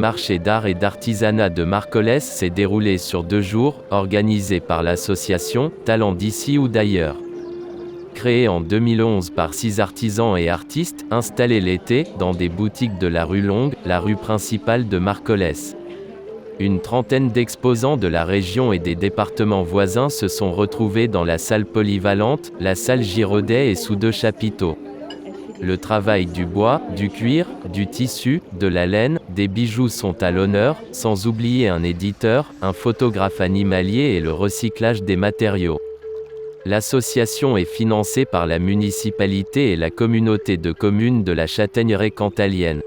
marché d'art et d'artisanat de Marcollès s'est déroulé sur 2 jours, organisé par l'association Talents d'ici ou d'ailleurs. Créé en 2011 par 6 artisans et artistes, installés l'été, dans des boutiques de la rue Longue, la rue principale de Marcollès. Une trentaine d'exposants de la région et des départements voisins se sont retrouvés dans la salle polyvalente, la salle Giraudet et sous 2 chapiteaux. Le travail du bois, du cuir, du tissu, de la laine, des bijoux sont à l'honneur, sans oublier un éditeur, un photographe animalier et le recyclage des matériaux. L'association est financée par la municipalité et la communauté de communes de la Châtaigneraie cantalienne.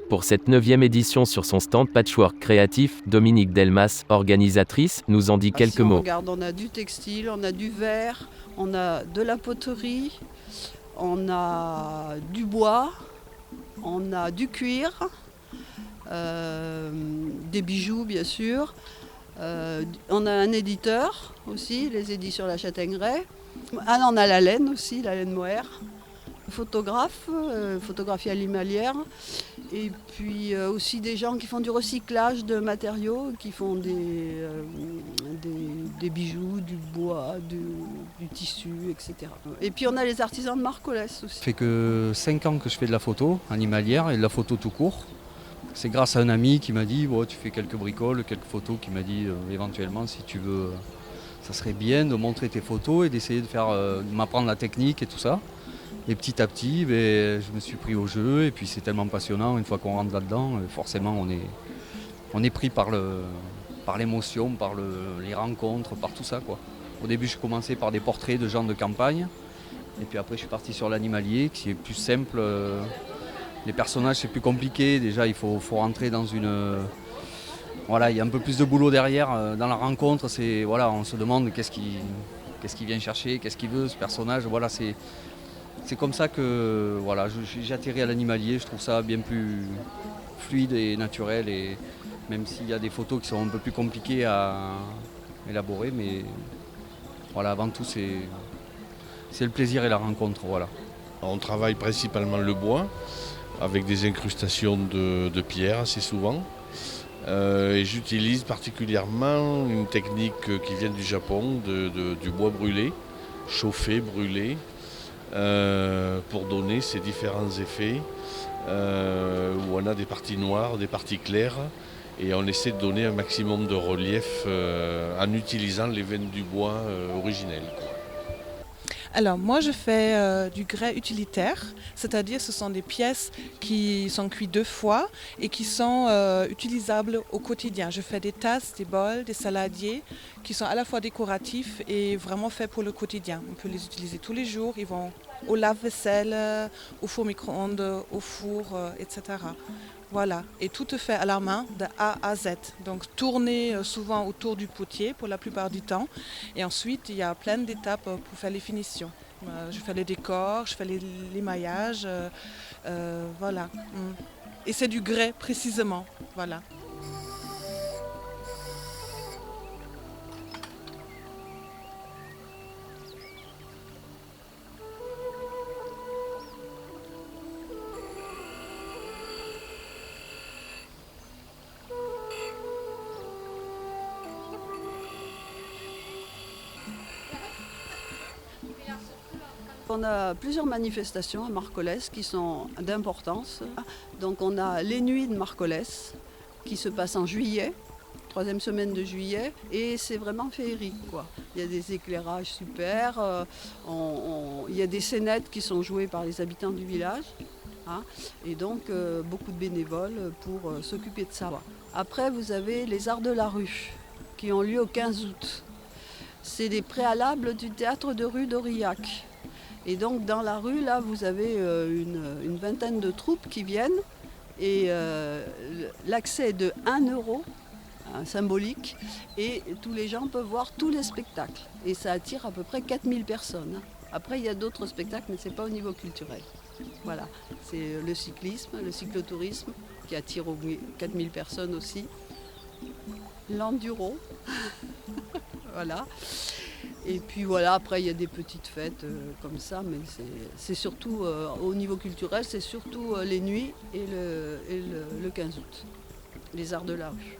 Pour cette 9e édition sur son stand Patchwork Créatif, Dominique Delmas, organisatrice, nous en dit quelques mots. Regarde, on a du textile, on a du verre, on a de la poterie, on a du bois, on a du cuir, des bijoux bien sûr. On a un éditeur aussi, les éditions La Châtaigneraie. Ah, on a la laine aussi, la laine mohair. Photographe, photographie animalière. Et puis aussi des gens qui font du recyclage de matériaux, qui font des bijoux, du bois, du tissu, etc. Et puis on a les artisans de Marcollès aussi. Ça fait que 5 ans que je fais de la photo animalière et de la photo tout court. C'est grâce à un ami qui m'a dit tu fais quelques bricoles, quelques photos, qui m'a dit éventuellement si tu veux, ça serait bien de montrer tes photos et d'essayer de m'apprendre la technique et tout ça. Et petit à petit, je me suis pris au jeu et puis c'est tellement passionnant. Une fois qu'on rentre là-dedans, forcément on est pris par l'émotion, par les rencontres, par tout ça, quoi. Au début, je commençais par des portraits de gens de campagne et puis après je suis parti sur l'animalier qui est plus simple. Les personnages, c'est plus compliqué. Déjà, il faut rentrer dans une... Voilà, il y a un peu plus de boulot derrière. Dans la rencontre, on se demande qu'est-ce qu'il vient chercher, qu'est-ce qu'il veut, ce personnage. Voilà, c'est comme ça que j'ai atterri à l'animalier. Je trouve ça bien plus fluide et naturel. Et même s'il y a des photos qui sont un peu plus compliquées à élaborer. Mais voilà, avant tout, c'est le plaisir et la rencontre. Voilà. On travaille principalement le bois, avec des incrustations de pierre assez souvent. Et j'utilise particulièrement une technique qui vient du Japon, du bois brûlé, chauffé, brûlé, pour donner ces différents effets, où on a des parties noires, des parties claires, et on essaie de donner un maximum de relief en utilisant les veines du bois originelles. Alors moi je fais du grès utilitaire, c'est-à-dire ce sont des pièces qui sont cuites 2 fois et qui sont utilisables au quotidien. Je fais des tasses, des bols, des saladiers qui sont à la fois décoratifs et vraiment faits pour le quotidien. On peut les utiliser tous les jours, ils vont au lave-vaisselle, au four micro-ondes, au four, etc. Voilà, et tout est fait à la main de A à Z. Donc tourner souvent autour du potier pour la plupart du temps. Et ensuite, il y a plein d'étapes pour faire les finitions. Je fais les décors, je fais l'émaillage, voilà. Et c'est du grès précisément, voilà. On a plusieurs manifestations à Marcollès qui sont d'importance. Donc on a les nuits de Marcollès qui se passent en juillet, 3e semaine de juillet, et c'est vraiment féerique, quoi. Il y a des éclairages super, il y a des scénettes qui sont jouées par les habitants du village, hein, et donc beaucoup de bénévoles pour s'occuper de ça. Après vous avez les arts de la rue qui ont lieu au 15 août. C'est les préalables du théâtre de rue d'Aurillac. Et donc dans la rue, là, vous avez une vingtaine de troupes qui viennent et l'accès est de 1 euro, symbolique, et tous les gens peuvent voir tous les spectacles. Et ça attire à peu près 4000 personnes. Après, il y a d'autres spectacles, mais ce n'est pas au niveau culturel. Voilà, c'est le cyclisme, le cyclotourisme, qui attire 4000 personnes aussi. L'enduro, voilà. Et puis voilà, après il y a des petites fêtes comme ça, mais c'est surtout au niveau culturel, c'est surtout les nuits et le 15 août. les arts de la rue.